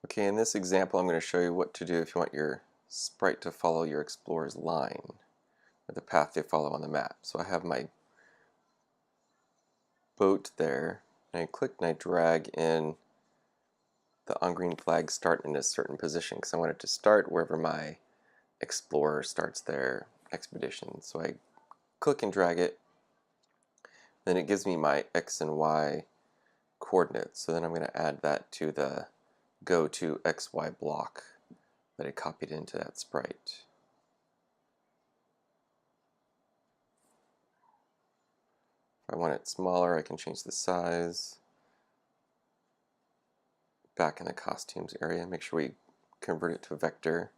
Okay, in this example I'm going to show you what to do if you want your sprite to follow your explorer's line, or the path they follow on the map. So I have my boat there, and I click and I drag in the on green flag start in a certain position because I want it to start wherever my explorer starts their expedition. So I click and drag it, then it gives me my X and Y coordinates. So then I'm going to add that to the go to XY block that I copied into that sprite. If I want it smaller, I can change the size. Back in the costumes area, make sure we convert it to a vector.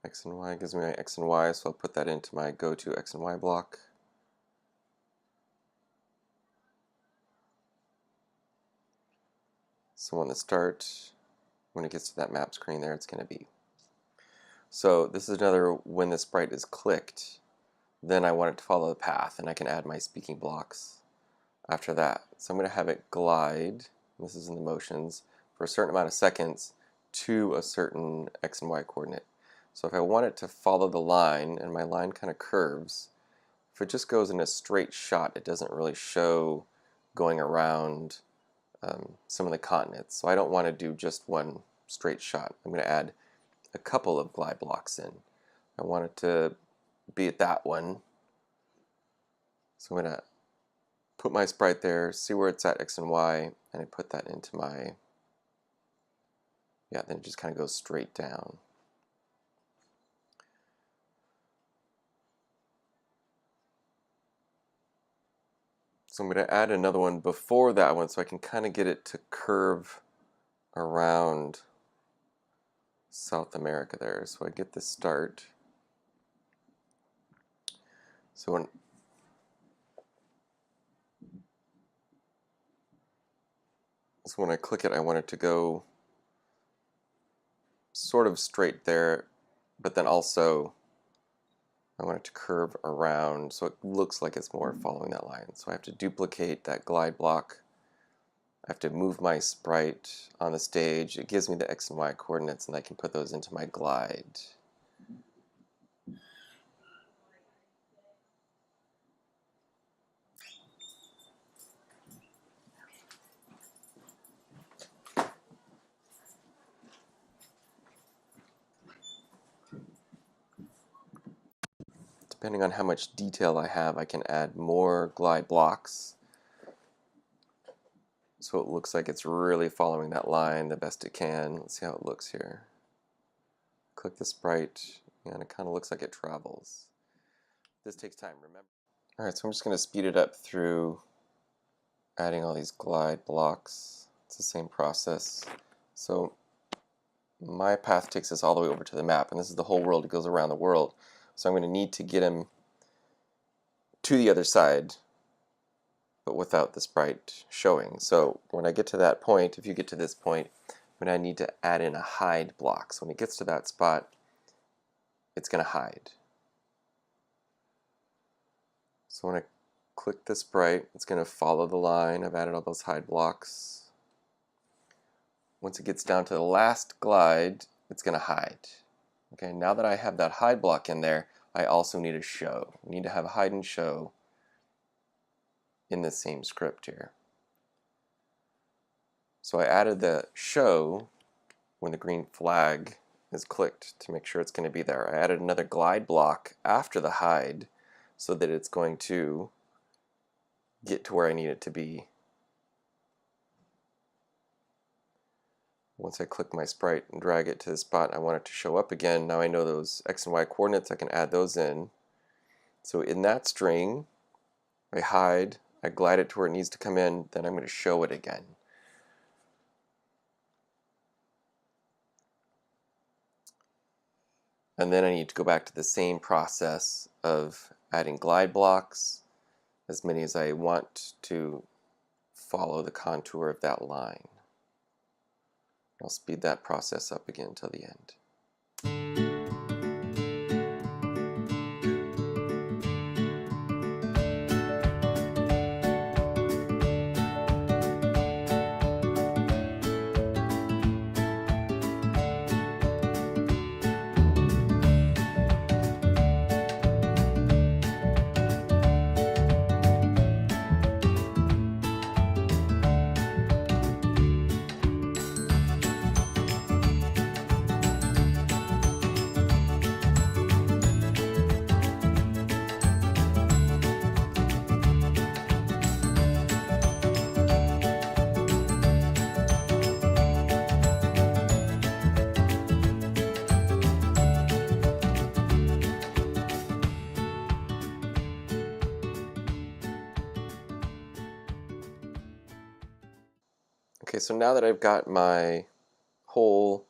X and Y gives me my X and Y, so I'll put that into my go to X and Y block. So on the start, when it gets to that map screen there, it's going to be. So this is another when the sprite is clicked, then I want it to follow the path, and I can add my speaking blocks after that. So I'm going to have it glide, this is in the motions, for a certain amount of seconds to a certain X and Y coordinate. So if I want it to follow the line, and my line kind of curves, if it just goes in a straight shot, it doesn't really show going around some of the continents. So I don't want to do just one straight shot. I'm going to add a couple of glide blocks in. I want it to be at that one. So I'm going to put my sprite there, see where it's at X and Y, and I put that into my, then it just kind of goes straight down. So I'm going to add another one before that one so I can kind of get it to curve around South America there. So I get the start. So when I click it, I want it to go sort of straight there, but then also I want it to curve around so it looks like it's more following that line. So I have to duplicate that glide block. I have to move my sprite on the stage. It gives me the X and Y coordinates, and I can put those into my glide. Depending on how much detail I have, I can add more glide blocks so it looks like it's really following that line the best it can. Let's see how it looks here. Click the sprite, and it kind of looks like it travels. This takes time, remember. Alright, so I'm just going to speed it up through adding all these glide blocks. It's the same process. So my path takes us all the way over to the map, and this is the whole world. It goes around the world. So I'm going to need to get him to the other side, but without the sprite showing. So when I get to that point, if you get to this point, I'm going to need to add in a hide block. So when it gets to that spot, it's going to hide. So when I click the sprite, it's going to follow the line. I've added all those hide blocks. Once it gets down to the last glide, it's going to hide. Okay, now that I have that hide block in there, I also need a show. We need to have a hide and show in the same script here. So I added the show when the green flag is clicked to make sure it's going to be there. I added another glide block after the hide so that it's going to get to where I need it to be. Once I click my sprite and drag it to the spot I want it to show up again, now I know those X and Y coordinates, I can add those in. So in that string, I hide, I glide it to where it needs to come in, then I'm going to show it again. And then I need to go back to the same process of adding glide blocks, as many as I want to follow the contour of that line. I'll speed that process up again till the end. Okay, so now that I've got my whole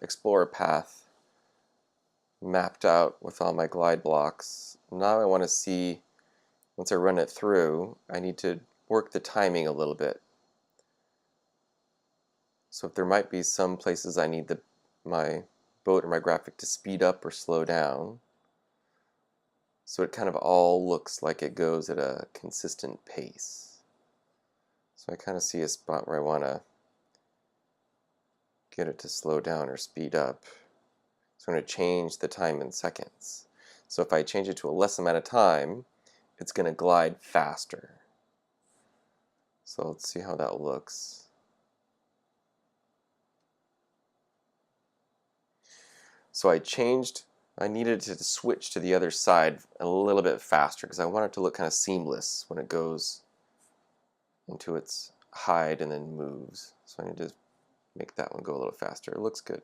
Explorer path mapped out with all my glide blocks, now I want to see, once I run it through, I need to work the timing a little bit. So if there might be some places I need my boat or my graphic to speed up or slow down, so it kind of all looks like it goes at a consistent pace. So I kind of see a spot where I want to get it to slow down or speed up. So I'm going to change the time in seconds. So if I change it to a less amount of time, it's going to glide faster. So let's see how that looks. So I needed to switch to the other side a little bit faster because I want it to look kind of seamless when it goes into its hide and then moves. So I need to make that one go a little faster. It looks good.